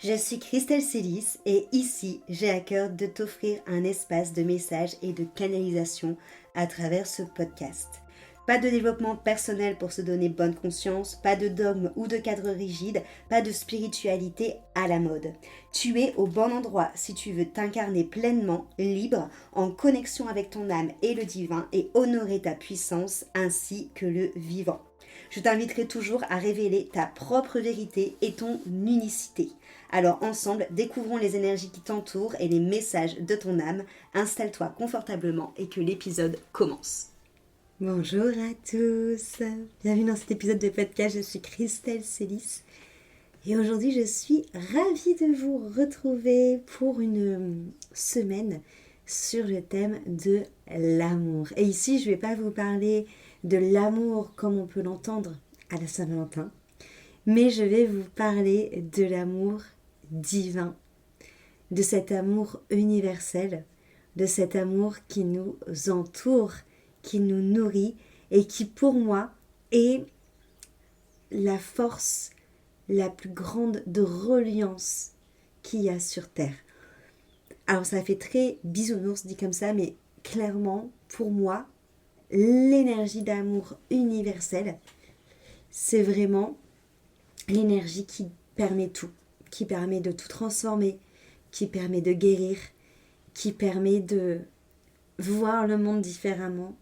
Je suis Christelle Célis et ici, j'ai à cœur de t'offrir un espace de messages et de canalisation à travers ce podcast. Pas de développement personnel pour se donner bonne conscience, pas de dogme ou de cadre rigide, pas de spiritualité à la mode. Tu es au bon endroit si tu veux t'incarner pleinement, libre, en connexion avec ton âme et le divin et honorer ta puissance ainsi que le vivant. Je t'inviterai toujours à révéler ta propre vérité et ton unicité. Alors ensemble, découvrons les énergies qui t'entourent et les messages de ton âme. Installe-toi confortablement et que l'épisode commence. Bonjour à tous, bienvenue dans cet épisode de podcast, je suis Christelle Célis et aujourd'hui je suis ravie de vous retrouver pour une semaine sur le thème de l'amour. Et ici je ne vais pas vous parler de l'amour comme on peut l'entendre à la Saint-Valentin, mais je vais vous parler de l'amour divin, de cet amour universel, de cet amour qui nous entoure, qui nous nourrit et qui pour moi est la force la plus grande de reliance qu'il y a sur Terre. Alors ça fait très bisounours dit comme ça, mais clairement pour moi, l'énergie d'amour universel, c'est vraiment l'énergie qui permet tout, qui permet de tout transformer, qui permet de guérir, qui permet de voir le monde différemment.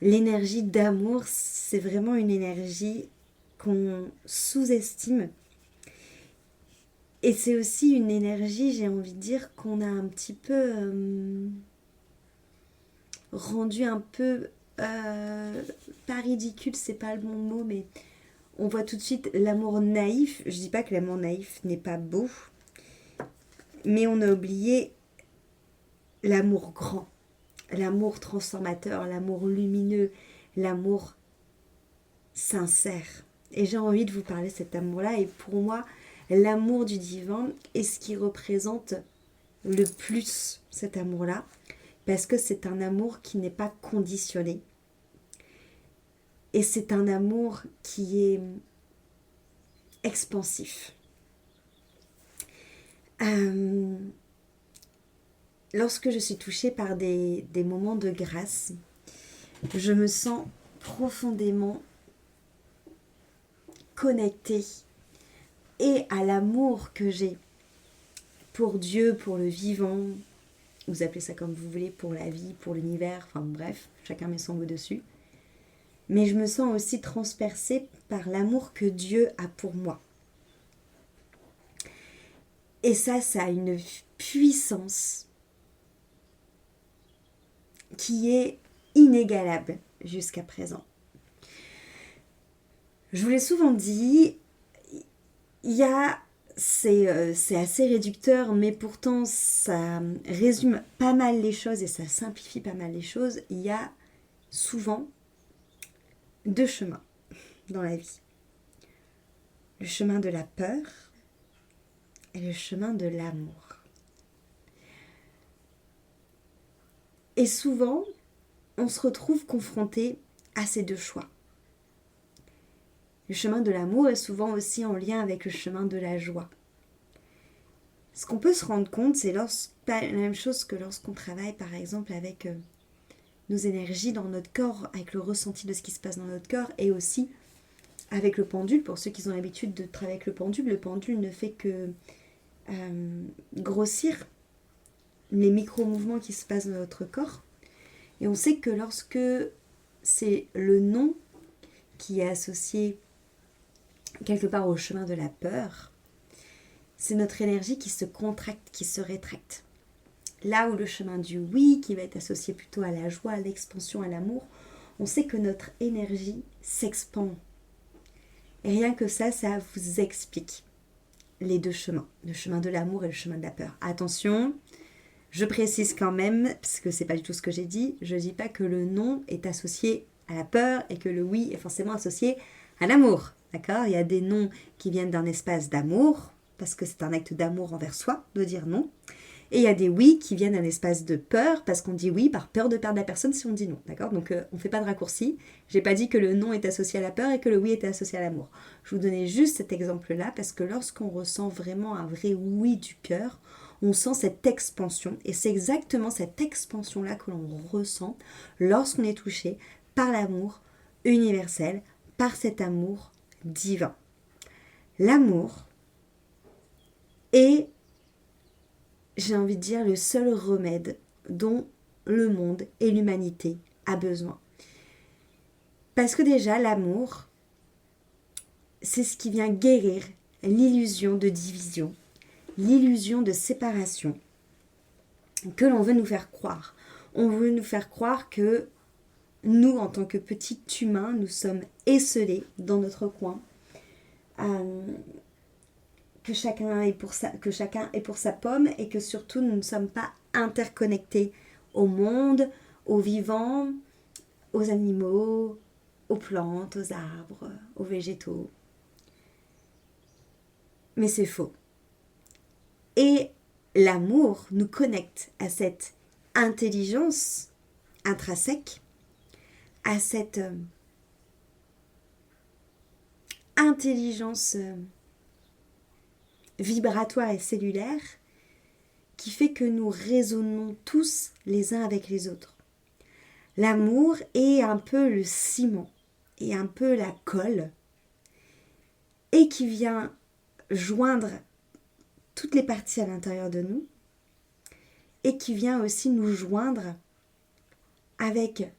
L'énergie d'amour, c'est vraiment une énergie qu'on sous-estime. Et c'est aussi une énergie, j'ai envie de dire, qu'on a un petit peu rendu un peu, pas ridicule, c'est pas le bon mot, mais on voit tout de suite l'amour naïf. Je dis pas que l'amour naïf n'est pas beau, mais on a oublié l'amour grand. L'amour transformateur, l'amour lumineux, l'amour sincère. Et j'ai envie de vous parler de cet amour-là. Et pour moi, l'amour du divin est ce qui représente le plus cet amour-là. Parce que c'est un amour qui n'est pas conditionné. Et c'est un amour qui est expansif. Lorsque je suis touchée par des moments de grâce, je me sens profondément connectée et à l'amour que j'ai pour Dieu, pour le vivant, vous appelez ça comme vous voulez, pour la vie, pour l'univers, enfin bref, chacun met son mot dessus. Mais je me sens aussi transpercée par l'amour que Dieu a pour moi. Et ça a une puissance qui est inégalable jusqu'à présent. Je vous l'ai souvent dit, c'est assez réducteur, mais pourtant ça résume pas mal les choses et ça simplifie pas mal les choses. Il y a souvent deux chemins dans la vie. Le chemin de la peur et le chemin de l'amour. Et souvent, on se retrouve confronté à ces deux choix. Le chemin de l'amour est souvent aussi en lien avec le chemin de la joie. Ce qu'on peut se rendre compte, c'est pas la même chose que lorsqu'on travaille par exemple avec nos énergies dans notre corps, avec le ressenti de ce qui se passe dans notre corps et aussi avec le pendule. Pour ceux qui ont l'habitude de travailler avec le pendule ne fait que grossir les micro-mouvements qui se passent dans notre corps. Et on sait que lorsque c'est le non qui est associé quelque part au chemin de la peur, c'est notre énergie qui se contracte, qui se rétracte. Là où le chemin du oui, qui va être associé plutôt à la joie, à l'expansion, à l'amour, on sait que notre énergie s'expand. Et rien que ça vous explique les deux chemins, le chemin de l'amour et le chemin de la peur. Attention, je précise quand même, parce que c'est pas du tout ce que j'ai dit, je dis pas que le non est associé à la peur et que le oui est forcément associé à l'amour. D'accord ? Il y a des noms qui viennent d'un espace d'amour, parce que c'est un acte d'amour envers soi, de dire non. Et il y a des oui qui viennent d'un espace de peur, parce qu'on dit oui par peur de perdre la personne si on dit non, d'accord? Donc on ne fait pas de raccourci. J'ai pas dit que le non est associé à la peur et que le oui était associé à l'amour. Je vous donnais juste cet exemple-là parce que lorsqu'on ressent vraiment un vrai oui du cœur, on sent cette expansion. Et c'est exactement cette expansion-là que l'on ressent lorsqu'on est touché par l'amour universel, par cet amour divin. L'amour est, j'ai envie de dire, le seul remède dont le monde et l'humanité a besoin. Parce que déjà, l'amour, c'est ce qui vient guérir l'illusion de division, l'illusion de séparation que l'on veut nous faire croire. On veut nous faire croire que nous, en tant que petits humains, nous sommes esselés dans notre coin, que chacun est pour sa pomme et que surtout nous ne sommes pas interconnectés au monde, aux vivants, aux animaux, aux plantes, aux arbres, aux végétaux. Mais c'est faux. Et l'amour nous connecte à cette intelligence intrinsèque, à cette intelligence vibratoire et cellulaire qui fait que nous résonnons tous les uns avec les autres. L'amour est un peu le ciment et un peu la colle et qui vient joindre toutes les parties à l'intérieur de nous et qui vient aussi nous joindre avec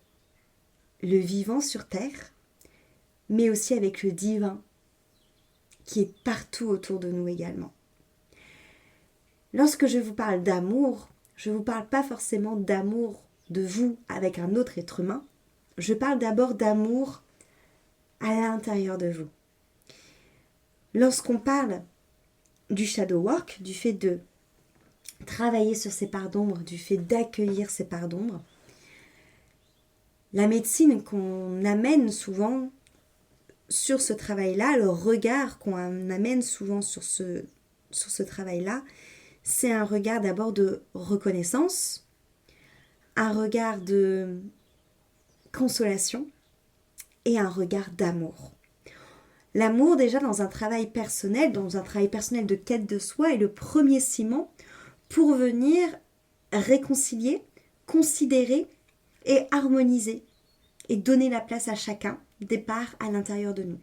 le vivant sur terre, mais aussi avec le divin qui est partout autour de nous également. Lorsque je vous parle d'amour, je ne vous parle pas forcément d'amour de vous avec un autre être humain, je parle d'abord d'amour à l'intérieur de vous. Lorsqu'on parle du shadow work, du fait de travailler sur ses parts d'ombre, du fait d'accueillir ses parts d'ombre, la médecine qu'on amène souvent sur ce travail-là, le regard qu'on amène souvent sur ce travail-là, c'est un regard d'abord de reconnaissance, un regard de consolation et un regard d'amour. L'amour, déjà dans un travail personnel de quête de soi, est le premier ciment pour venir réconcilier, considérer et harmoniser et donner la place à chacun des parts à l'intérieur de nous.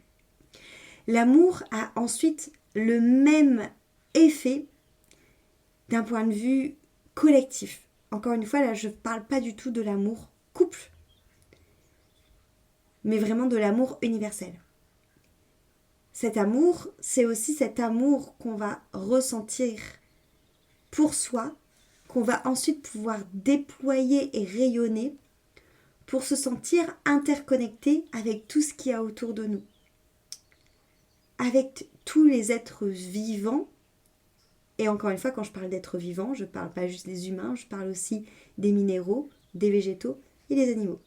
L'amour a ensuite le même effet d'un point de vue collectif. Encore une fois, là, je ne parle pas du tout de l'amour couple, mais vraiment de l'amour universel. Cet amour, c'est aussi cet amour qu'on va ressentir pour soi, qu'on va ensuite pouvoir déployer et rayonner pour se sentir interconnecté avec tout ce qu'il y a autour de nous, avec tous les êtres vivants. Et encore une fois, quand je parle d'êtres vivants, je ne parle pas juste des humains, je parle aussi des minéraux, des végétaux et des animaux.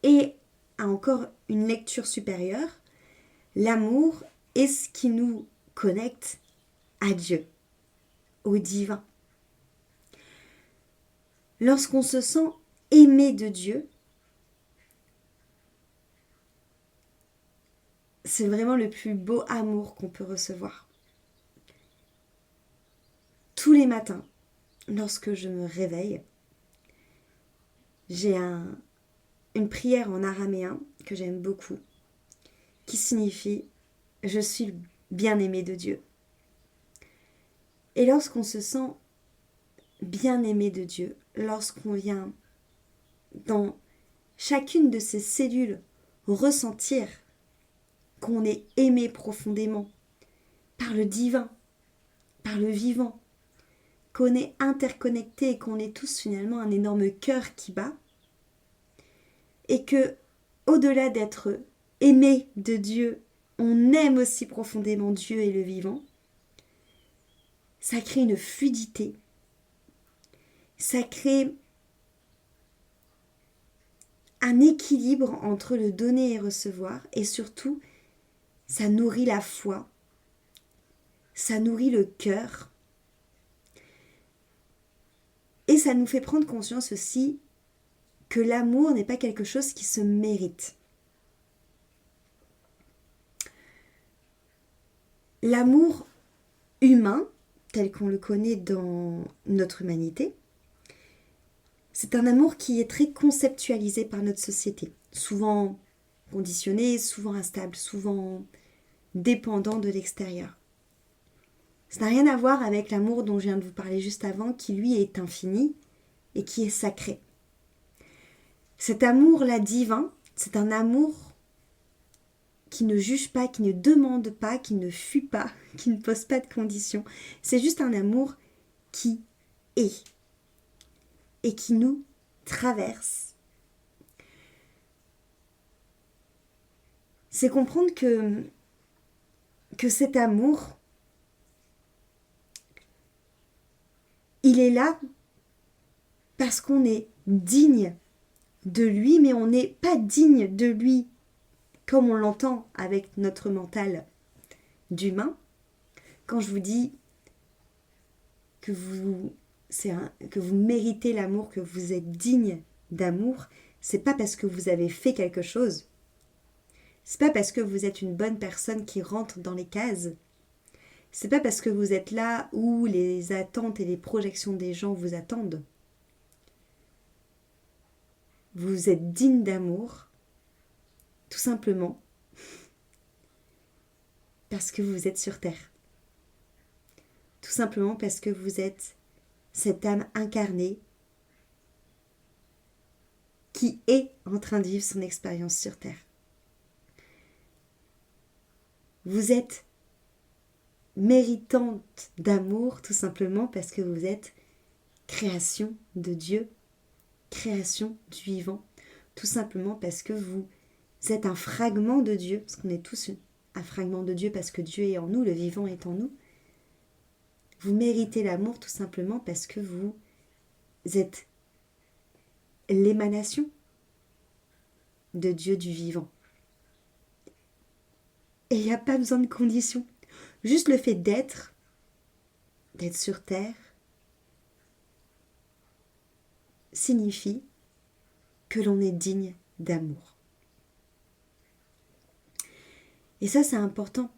Et à encore une lecture supérieure, l'amour est ce qui nous connecte à Dieu, au divin. Lorsqu'on se sent aimé de Dieu, c'est vraiment le plus beau amour qu'on peut recevoir. Tous les matins, lorsque je me réveille, j'ai une prière en araméen que j'aime beaucoup, qui signifie « Je suis bien-aimé de Dieu ». Et lorsqu'on se sent bien-aimé de Dieu, lorsqu'on vient dans chacune de ces cellules ressentir qu'on est aimé profondément par le divin, par le vivant, qu'on est interconnecté et qu'on est tous finalement un énorme cœur qui bat, et que au-delà d'être aimé de Dieu, on aime aussi profondément Dieu et le vivant, ça crée une fluidité, ça crée un équilibre entre le donner et recevoir, et surtout, ça nourrit la foi, ça nourrit le cœur, Et ça nous fait prendre conscience aussi que l'amour n'est pas quelque chose qui se mérite. L'amour humain, tel qu'on le connaît dans notre humanité, c'est un amour qui est très conceptualisé par notre société, souvent conditionné, souvent instable, souvent dépendant de l'extérieur. Ça n'a rien à voir avec l'amour dont je viens de vous parler juste avant, qui lui est infini et qui est sacré. Cet amour-là divin, c'est un amour qui ne juge pas, qui ne demande pas, qui ne fuit pas, qui ne pose pas de conditions. C'est juste un amour qui est et qui nous traverse. C'est comprendre que cet amour, il est là parce qu'on est digne de lui, mais on n'est pas digne de lui comme on l'entend avec notre mental d'humain. Quand je vous dis que vous méritez l'amour, que vous êtes digne d'amour, c'est pas parce que vous avez fait quelque chose. C'est pas parce que vous êtes une bonne personne qui rentre dans les cases. C'est pas parce que vous êtes là où les attentes et les projections des gens vous attendent. Vous êtes digne d'amour, tout simplement parce que vous êtes sur Terre. Tout simplement parce que vous êtes cette âme incarnée qui est en train de vivre son expérience sur Terre. Vous êtes méritante d'amour tout simplement parce que vous êtes création de Dieu, création du vivant, tout simplement parce que vous êtes un fragment de Dieu, parce qu'on est tous un fragment de Dieu parce que Dieu est en nous, le vivant est en nous. Vous méritez l'amour tout simplement parce que vous êtes l'émanation de Dieu du vivant. Et il n'y a pas besoin de conditions. Juste le fait d'être sur Terre, signifie que l'on est digne d'amour. Et ça, c'est important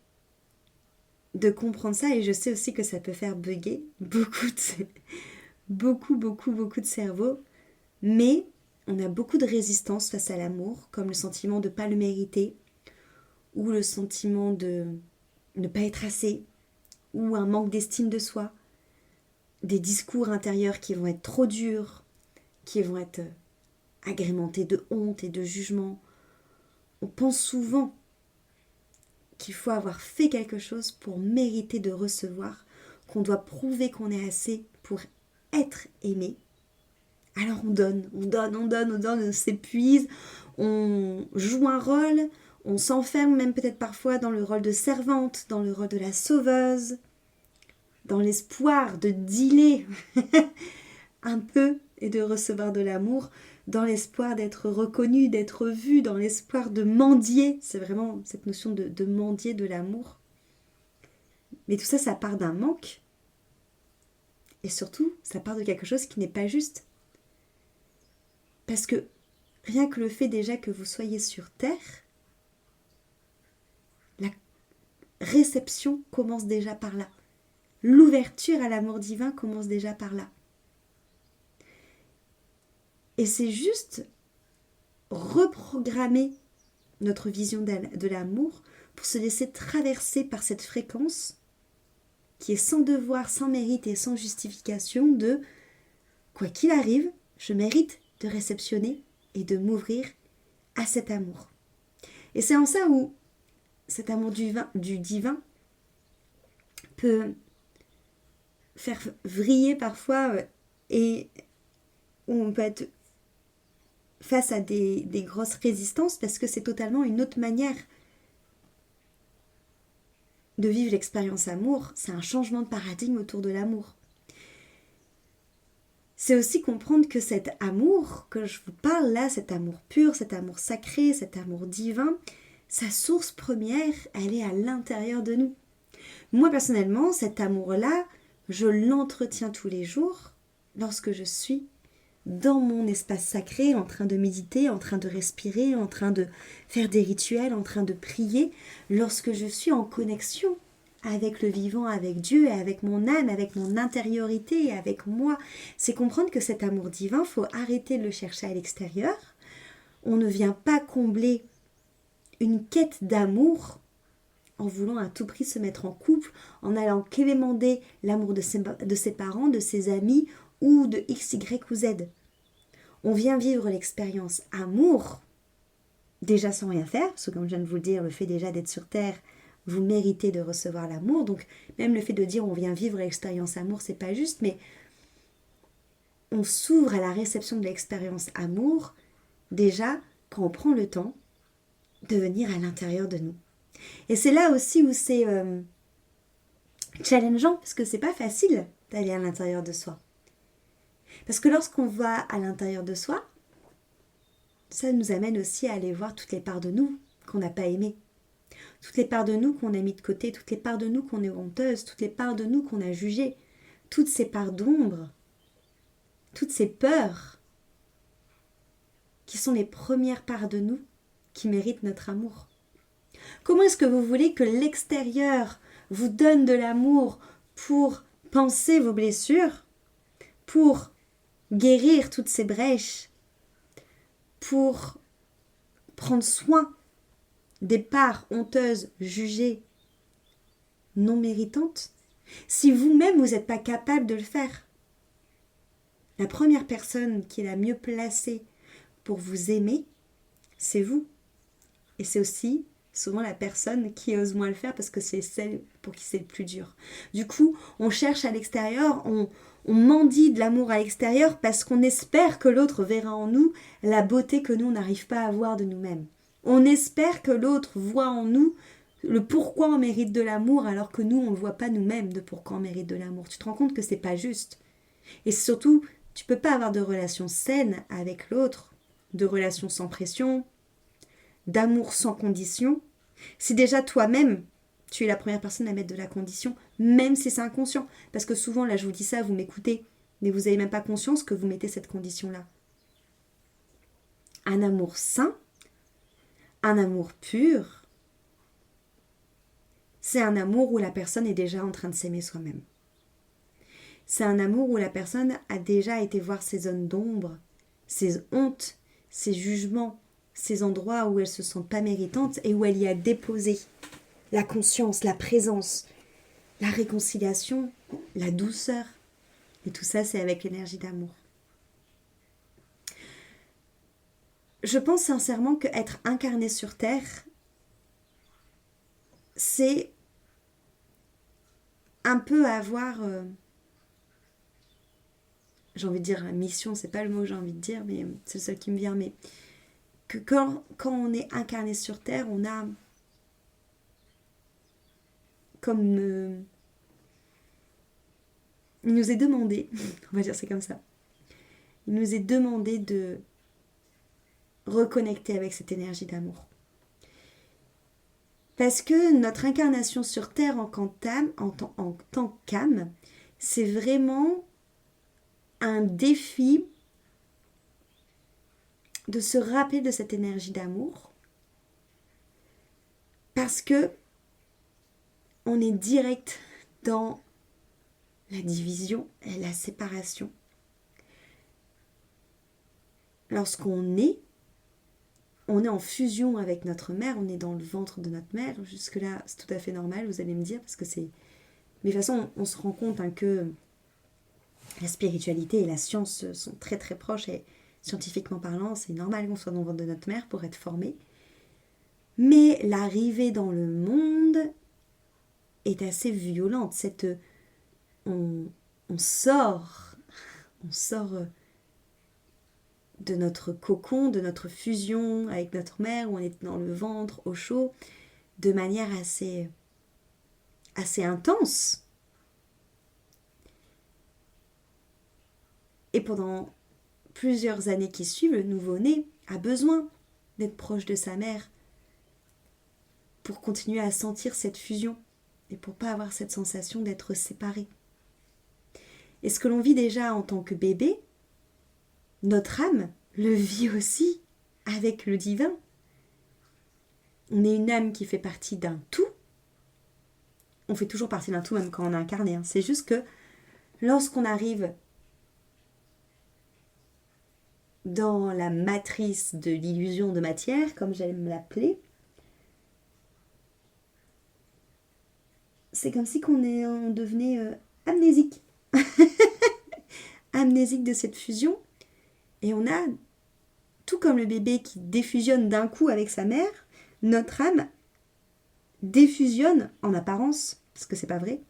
de comprendre ça. Et je sais aussi que ça peut faire bugger beaucoup de cerveau. Mais on a beaucoup de résistance face à l'amour, comme le sentiment de ne pas le mériter, ou le sentiment de ne pas être assez, ou un manque d'estime de soi, des discours intérieurs qui vont être trop durs, qui vont être agrémentés de honte et de jugement. On pense souvent qu'il faut avoir fait quelque chose pour mériter de recevoir, qu'on doit prouver qu'on est assez pour être aimé. Alors on donne, on s'épuise, on joue un rôle, on s'enferme même peut-être parfois dans le rôle de servante, dans le rôle de la sauveuse, dans l'espoir de dealer un peu et de recevoir de l'amour, dans l'espoir d'être reconnu, d'être vu, dans l'espoir de mendier. C'est vraiment cette notion de mendier de l'amour. Mais tout ça, ça part d'un manque. Et surtout, ça part de quelque chose qui n'est pas juste. Parce que rien que le fait déjà que vous soyez sur Terre, la réception commence déjà par là. L'ouverture à l'amour divin commence déjà par là. Et c'est juste reprogrammer notre vision de l'amour pour se laisser traverser par cette fréquence qui est sans devoir, sans mérite et sans justification de quoi qu'il arrive, je mérite de réceptionner et de m'ouvrir à cet amour. Et c'est en ça où cet amour du divin peut faire vriller parfois et où on peut être face à des grosses résistances parce que c'est totalement une autre manière de vivre l'expérience amour. C'est un changement de paradigme autour de l'amour. C'est aussi comprendre que cet amour que je vous parle là, cet amour pur, cet amour sacré, cet amour divin, sa source première, elle est à l'intérieur de nous. Moi personnellement, cet amour-là, je l'entretiens tous les jours lorsque je suis dans mon espace sacré, en train de méditer, en train de respirer, en train de faire des rituels, en train de prier, lorsque je suis en connexion avec le vivant, avec Dieu, avec mon âme, avec mon intériorité, avec moi. C'est comprendre que cet amour divin, il faut arrêter de le chercher à l'extérieur. On ne vient pas combler une quête d'amour en voulant à tout prix se mettre en couple, en allant quémander l'amour de ses parents, de ses amis ou de X, Y ou Z. On vient vivre l'expérience amour, déjà sans rien faire, parce que comme je viens de vous le dire, le fait déjà d'être sur Terre, vous méritez de recevoir l'amour. Donc même le fait de dire on vient vivre l'expérience amour, c'est pas juste, mais on s'ouvre à la réception de l'expérience amour, déjà quand on prend le temps de venir à l'intérieur de nous. Et c'est là aussi où c'est challengeant, parce que c'est pas facile d'aller à l'intérieur de soi. Parce que lorsqu'on va à l'intérieur de soi, ça nous amène aussi à aller voir toutes les parts de nous qu'on n'a pas aimées. Toutes les parts de nous qu'on a mis de côté, toutes les parts de nous qu'on est honteuses, toutes les parts de nous qu'on a jugées, toutes ces parts d'ombre, toutes ces peurs qui sont les premières parts de nous qui méritent notre amour. Comment est-ce que vous voulez que l'extérieur vous donne de l'amour pour panser vos blessures, pour guérir toutes ces brèches, pour prendre soin des parts honteuses, jugées, non méritantes, si vous-même vous n'êtes pas capable de le faire? La première personne qui est la mieux placée pour vous aimer, c'est vous. Et c'est aussi souvent la personne qui ose moins le faire parce que c'est celle pour qui c'est le plus dur. Du coup, on cherche à l'extérieur, on mendie de l'amour à l'extérieur parce qu'on espère que l'autre verra en nous la beauté que nous, on n'arrive pas à voir de nous-mêmes. On espère que l'autre voit en nous le pourquoi on mérite de l'amour alors que nous, on ne voit pas nous-mêmes de pourquoi on mérite de l'amour. Tu te rends compte que c'est pas juste. Et surtout, tu peux pas avoir de relation saine avec l'autre, de relation sans pression, d'amour sans condition, si déjà toi-même, tu es la première personne à mettre de la condition, même si c'est inconscient. Parce que souvent, là, je vous dis ça, vous m'écoutez, mais vous n'avez même pas conscience que vous mettez cette condition-là. Un amour sain, un amour pur, c'est un amour où la personne est déjà en train de s'aimer soi-même. C'est un amour où la personne a déjà été voir ses zones d'ombre, ses hontes, ses jugements, ces endroits où elle se sent pas méritante et où elle y a déposé la conscience, la présence, la réconciliation, la douceur. Et tout ça, c'est avec l'énergie d'amour. Je pense sincèrement qu'être incarné sur Terre, c'est un peu avoir, j'ai envie de dire mission, c'est pas le mot que j'ai envie de dire, mais c'est le seul qui me vient, mais que quand on est incarné sur Terre, on a comme il nous est demandé, on va dire c'est comme ça, il nous est demandé de reconnecter avec cette énergie d'amour. Parce que notre incarnation sur Terre en tant qu'âme, c'est vraiment un défi de se rappeler de cette énergie d'amour. Parce que on est direct dans la division et la séparation. Lorsqu'on est, on est en fusion avec notre mère, on est dans le ventre de notre mère. Jusque-là, c'est tout à fait normal, vous allez me dire, parce que c'est... Mais de toute façon, on se rend compte que la spiritualité et la science sont très très proches et scientifiquement parlant, c'est normal qu'on soit dans le ventre de notre mère pour être formé. Mais l'arrivée dans le monde est assez violente. On sort de notre cocon, de notre fusion avec notre mère, où on est dans le ventre, au chaud, de manière assez intense. Et pendant plusieurs années qui suivent, le nouveau-né a besoin d'être proche de sa mère pour continuer à sentir cette fusion et pour pas avoir cette sensation d'être séparé. Et ce que l'on vit déjà en tant que bébé, notre âme le vit aussi avec le divin. On est une âme qui fait partie d'un tout. On fait toujours partie d'un tout, même quand on est incarné. C'est juste que lorsqu'on arrive dans la matrice de l'illusion de matière, comme j'aime l'appeler, c'est comme si on devenait amnésique. Amnésique de cette fusion. Et on a, tout comme le bébé qui défusionne d'un coup avec sa mère, notre âme défusionne en apparence, parce que c'est pas vrai,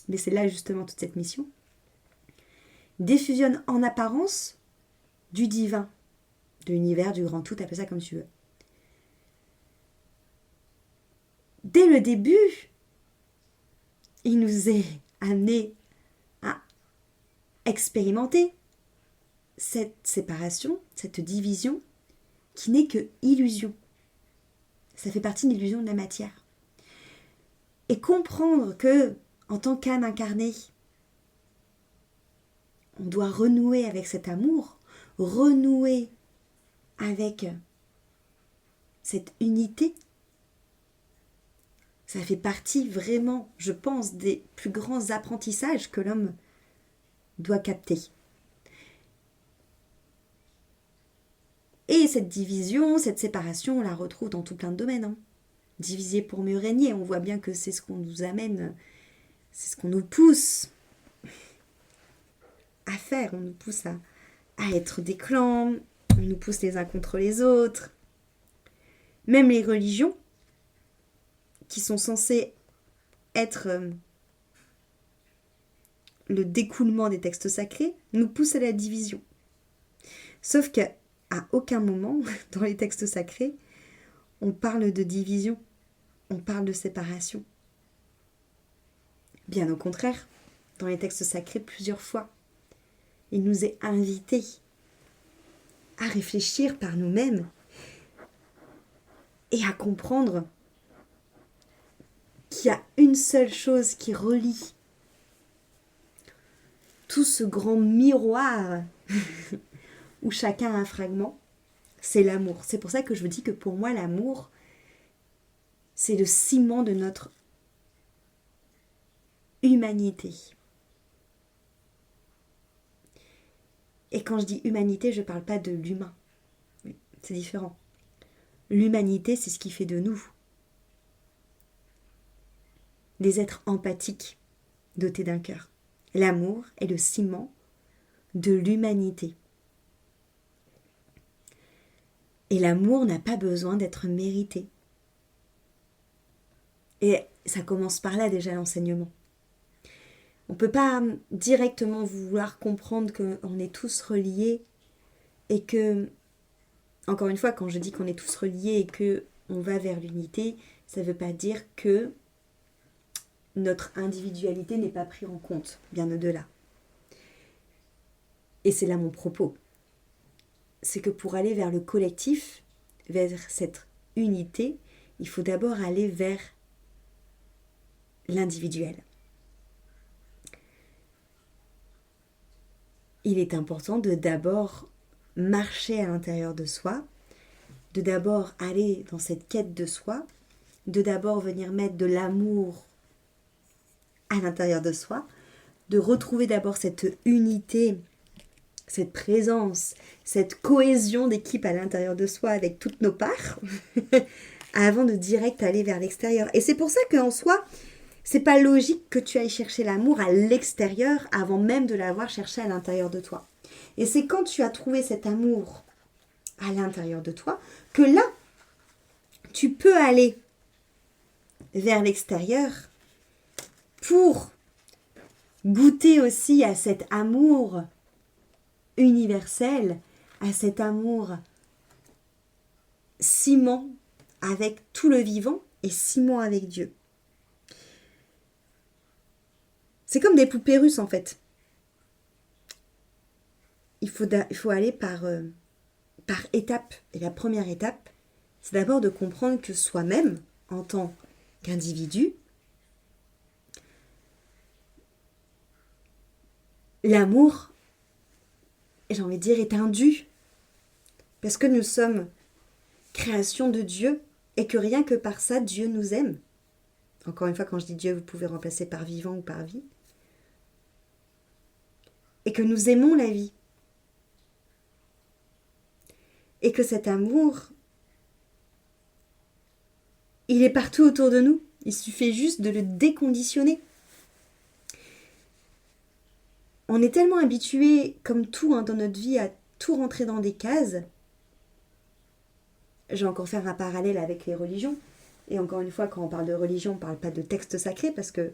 mais c'est là justement toute cette mission, défusionne en apparence du divin, de l'univers, du grand tout, appelle ça comme tu veux. Dès le début, il nous est amené à expérimenter cette séparation, cette division, qui n'est que illusion. Ça fait partie de l'illusion de la matière. Et comprendre que, en tant qu'âme incarnée, on doit renouer avec cet amour, renouer avec cette unité. Ça fait partie vraiment, je pense, des plus grands apprentissages que l'homme doit capter. Et cette division, cette séparation, on la retrouve dans tout plein de domaines. Diviser pour mieux régner, on voit bien que c'est ce qu'on nous amène, c'est ce qu'on nous pousse à faire. On nous pousse à être des clans, on nous pousse les uns contre les autres. Même les religions, qui sont censées être le découlement des textes sacrés, nous poussent à la division. Sauf qu'à aucun moment, dans les textes sacrés, on parle de division, on parle de séparation. Bien au contraire, dans les textes sacrés, plusieurs fois, il nous est invité à réfléchir par nous-mêmes et à comprendre qu'il y a une seule chose qui relie tout ce grand miroir où chacun a un fragment, c'est l'amour. C'est pour ça que je vous dis que pour moi, l'amour, c'est le ciment de notre humanité. Et quand je dis humanité, je ne parle pas de l'humain. C'est différent. L'humanité, c'est ce qui fait de nous des êtres empathiques, dotés d'un cœur. L'amour est le ciment de l'humanité. Et l'amour n'a pas besoin d'être mérité. Et ça commence par là déjà l'enseignement. On ne peut pas directement vouloir comprendre qu'on est tous reliés et que, encore une fois, quand je dis qu'on est tous reliés et qu'on va vers l'unité, ça ne veut pas dire que notre individualité n'est pas prise en compte, bien au-delà. Et c'est là mon propos. C'est que pour aller vers le collectif, vers cette unité, il faut d'abord aller vers l'individuel. Il est important de d'abord marcher à l'intérieur de soi, de d'abord aller dans cette quête de soi, de d'abord venir mettre de l'amour à l'intérieur de soi, de retrouver d'abord cette unité, cette présence, cette cohésion d'équipe à l'intérieur de soi avec toutes nos parts, avant de direct aller vers l'extérieur. Et c'est pour ça qu'en soi, c'est pas logique que tu ailles chercher l'amour à l'extérieur avant même de l'avoir cherché à l'intérieur de toi. Et c'est quand tu as trouvé cet amour à l'intérieur de toi que là, tu peux aller vers l'extérieur pour goûter aussi à cet amour universel, à cet amour ciment avec tout le vivant et ciment avec Dieu. C'est comme des poupées russes en fait. Il faut aller par étapes. Et la première étape, c'est d'abord de comprendre que soi-même, en tant qu'individu, L'amour, j'ai envie de dire, est un dû. Parce que nous sommes création de Dieu et que rien que par ça, Dieu nous aime. Encore une fois, quand je dis Dieu, vous pouvez remplacer par vivant ou par vie. Et que nous aimons la vie. Et que cet amour, il est partout autour de nous. Il suffit juste de le déconditionner. On est tellement habitué, comme tout dans notre vie, à tout rentrer dans des cases. Je vais encore faire un parallèle avec les religions. Et encore une fois, quand on parle de religion, on ne parle pas de textes sacrés, parce que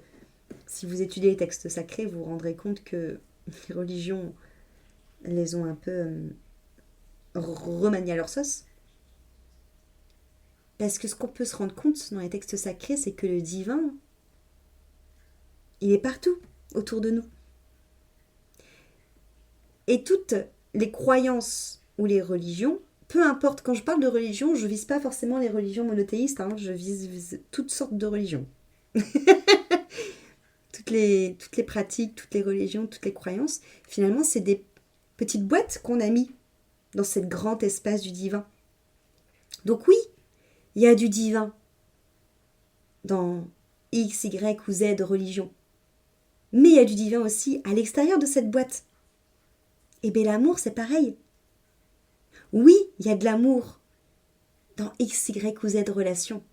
si vous étudiez les textes sacrés, vous vous rendrez compte que les religions les ont un peu remaniés à leur sauce. Parce que ce qu'on peut se rendre compte dans les textes sacrés, c'est que le divin, il est partout autour de nous. Et toutes les croyances ou les religions, peu importe, quand je parle de religion, je ne vise pas forcément les religions monothéistes, je vise toutes sortes de religions. toutes les pratiques, toutes les religions, toutes les croyances, finalement, c'est des petites boîtes qu'on a mis dans cet grand espace du divin. Donc oui, il y a du divin dans X, Y ou Z religion. Mais il y a du divin aussi à l'extérieur de cette boîte. Et bien l'amour, c'est pareil. Oui, il y a de l'amour dans X, Y ou Z relations.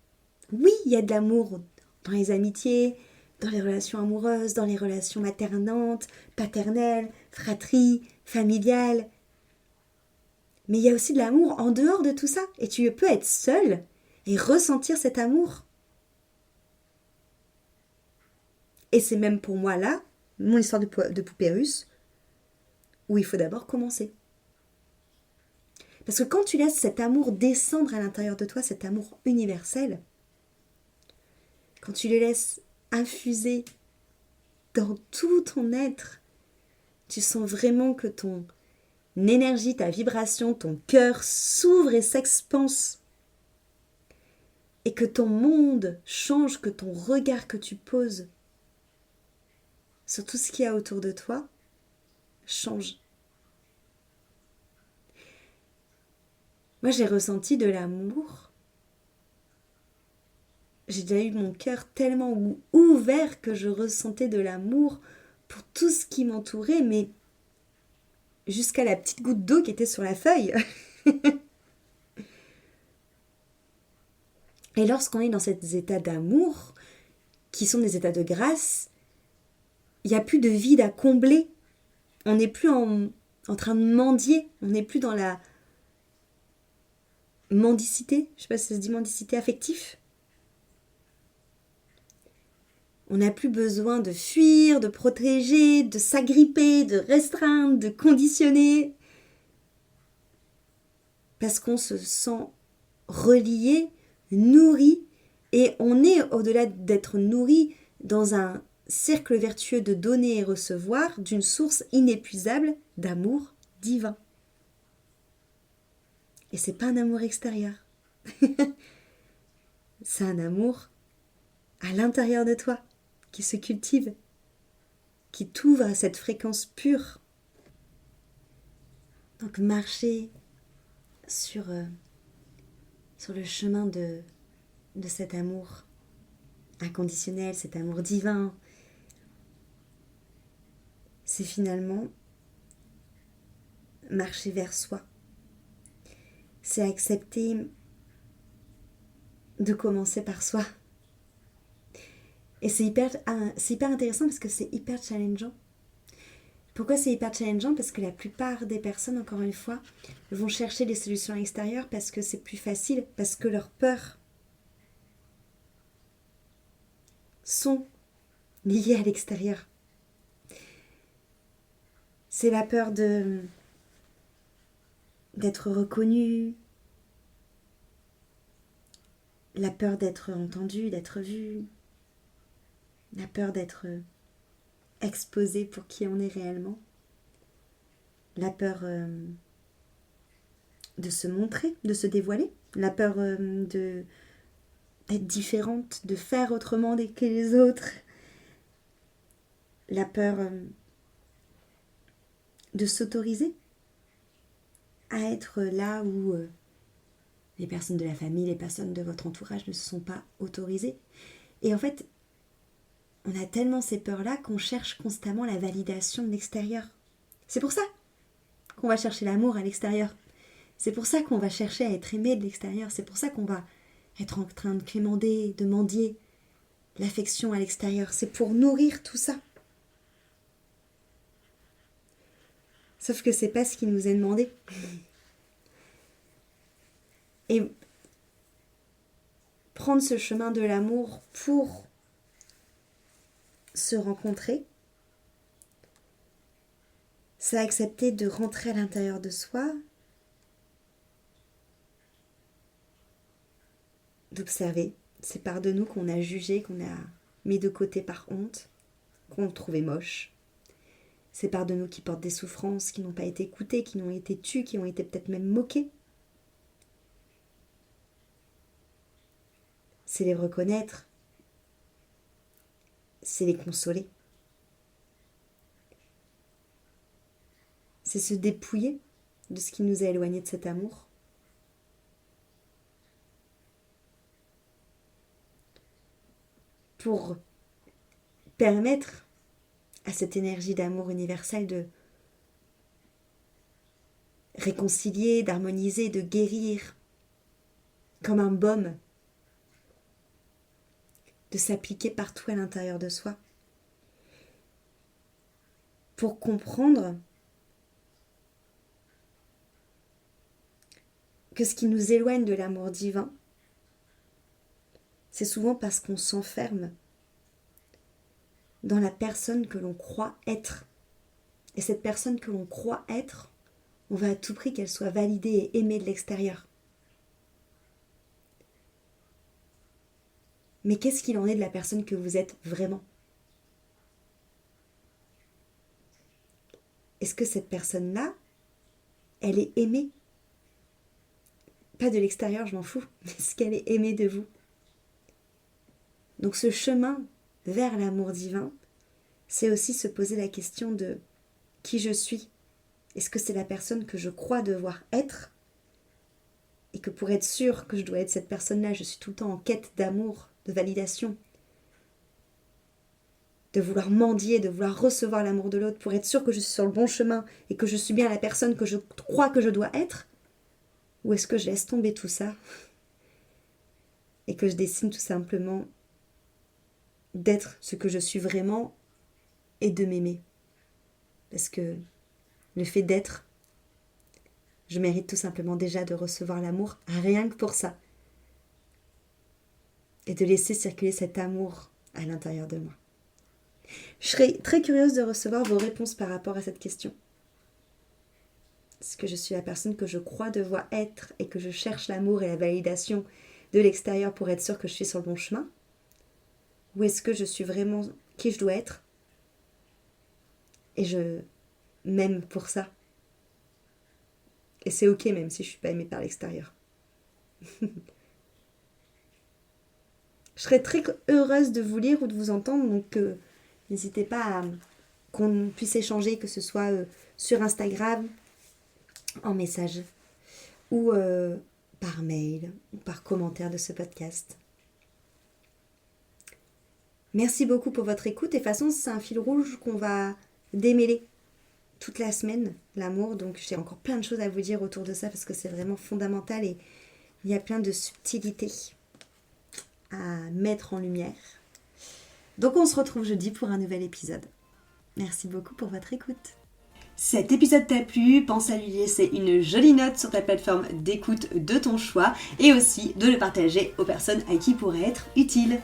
Oui, il y a de l'amour dans les amitiés, dans les relations amoureuses, dans les relations maternantes, paternelles, fratries, familiales. Mais il y a aussi de l'amour en dehors de tout ça. Et tu peux être seul et ressentir cet amour. Et c'est même pour moi là, mon histoire de poupée russe, où il faut d'abord commencer. Parce que quand tu laisses cet amour descendre à l'intérieur de toi, cet amour universel, quand tu le laisses infuser dans tout ton être, tu sens vraiment que ton énergie, ta vibration, ton cœur s'ouvre et s'expanse. Et que ton monde change, que ton regard que tu poses sur tout ce qu'il y a autour de toi change. Moi, j'ai ressenti de l'amour. J'ai déjà eu mon cœur tellement ouvert que je ressentais de l'amour pour tout ce qui m'entourait, mais jusqu'à la petite goutte d'eau qui était sur la feuille. Et lorsqu'on est dans ces états d'amour, qui sont des états de grâce, il n'y a plus de vide à combler. On n'est plus en train de mendier, on n'est plus dans la mendicité, je ne sais pas si ça se dit mendicité affective. On n'a plus besoin de fuir, de protéger, de s'agripper, de restreindre, de conditionner. Parce qu'on se sent relié, nourri, et on est, au-delà d'être nourri, dans un cercle vertueux de donner et recevoir d'une source inépuisable d'amour divin. Et c'est pas un amour extérieur. C'est un amour à l'intérieur de toi, qui se cultive, qui t'ouvre à cette fréquence pure. Donc marcher sur le chemin de cet amour inconditionnel, cet amour divin, c'est finalement marcher vers soi. C'est accepter de commencer par soi. Et c'est hyper intéressant parce que c'est hyper challengeant. Pourquoi c'est hyper challengeant? Parce que la plupart des personnes, encore une fois, vont chercher des solutions extérieures parce que c'est plus facile, parce que leurs peurs sont liées à l'extérieur. C'est la peur d'être reconnu, la peur d'être entendu, d'être vu, la peur d'être exposé pour qui on est réellement, la peur de se montrer, de se dévoiler, la peur d'être différente, de faire autrement que les autres, la peur de s'autoriser à être là où les personnes de la famille, les personnes de votre entourage ne se sont pas autorisées. Et en fait, on a tellement ces peurs-là qu'on cherche constamment la validation de l'extérieur. C'est pour ça qu'on va chercher l'amour à l'extérieur. C'est pour ça qu'on va chercher à être aimé de l'extérieur. C'est pour ça qu'on va être en train de quémander, de mendier l'affection à l'extérieur. C'est pour nourrir tout ça. Sauf que c'est pas ce qui nous est demandé. Et prendre ce chemin de l'amour pour se rencontrer, c'est accepter de rentrer à l'intérieur de soi, d'observer ces parts de nous qu'on a jugées, qu'on a mis de côté par honte, qu'on trouvait moches. Ces parts de nous qui portent des souffrances, qui n'ont pas été écoutées, qui n'ont été tues, qui ont été peut-être même moquées. C'est les reconnaître, c'est les consoler. C'est se dépouiller de ce qui nous a éloignés de cet amour. Pour permettre à cette énergie d'amour universel de réconcilier, d'harmoniser, de guérir, comme un baume, de s'appliquer partout à l'intérieur de soi, pour comprendre que ce qui nous éloigne de l'amour divin, c'est souvent parce qu'on s'enferme dans la personne que l'on croit être. Et cette personne que l'on croit être, on va à tout prix qu'elle soit validée et aimée de l'extérieur. Mais qu'est-ce qu'il en est de la personne que vous êtes vraiment ? Est-ce que cette personne-là, elle est aimée ? Pas de l'extérieur, je m'en fous. Est-ce qu'elle est aimée de vous ? Donc ce chemin vers l'amour divin, c'est aussi se poser la question de qui je suis. Est-ce que c'est la personne que je crois devoir être ? Et que pour être sûre que je dois être cette personne-là, je suis tout le temps en quête d'amour, de validation, de vouloir mendier, de vouloir recevoir l'amour de l'autre pour être sûre que je suis sur le bon chemin et que je suis bien la personne que je crois que je dois être ? Ou est-ce que je laisse tomber tout ça et que je décide tout simplement d'être ce que je suis vraiment et de m'aimer ? Parce que le fait d'être, je mérite tout simplement déjà de recevoir l'amour, rien que pour ça. Et de laisser circuler cet amour à l'intérieur de moi. Je serais très curieuse de recevoir vos réponses par rapport à cette question. Est-ce que je suis la personne que je crois devoir être et que je cherche l'amour et la validation de l'extérieur pour être sûre que je suis sur le bon chemin ? Ou est-ce que je suis vraiment qui je dois être et je m'aime pour ça ? Et c'est ok même si je ne suis pas aimée par l'extérieur. Je serais très heureuse de vous lire ou de vous entendre, donc n'hésitez pas à qu'on puisse échanger, que ce soit sur Instagram, en message, ou par mail, ou par commentaire de ce podcast. Merci beaucoup pour votre écoute, et de toute façon c'est un fil rouge qu'on va démêler toute la semaine, l'amour, donc j'ai encore plein de choses à vous dire autour de ça, parce que c'est vraiment fondamental, et il y a plein de subtilités à mettre en lumière. Donc on se retrouve jeudi pour un nouvel épisode. Merci beaucoup pour votre écoute. Cet épisode t'a plu, pense à lui laisser une jolie note sur ta plateforme d'écoute de ton choix et aussi de le partager aux personnes à qui il pourrait être utile.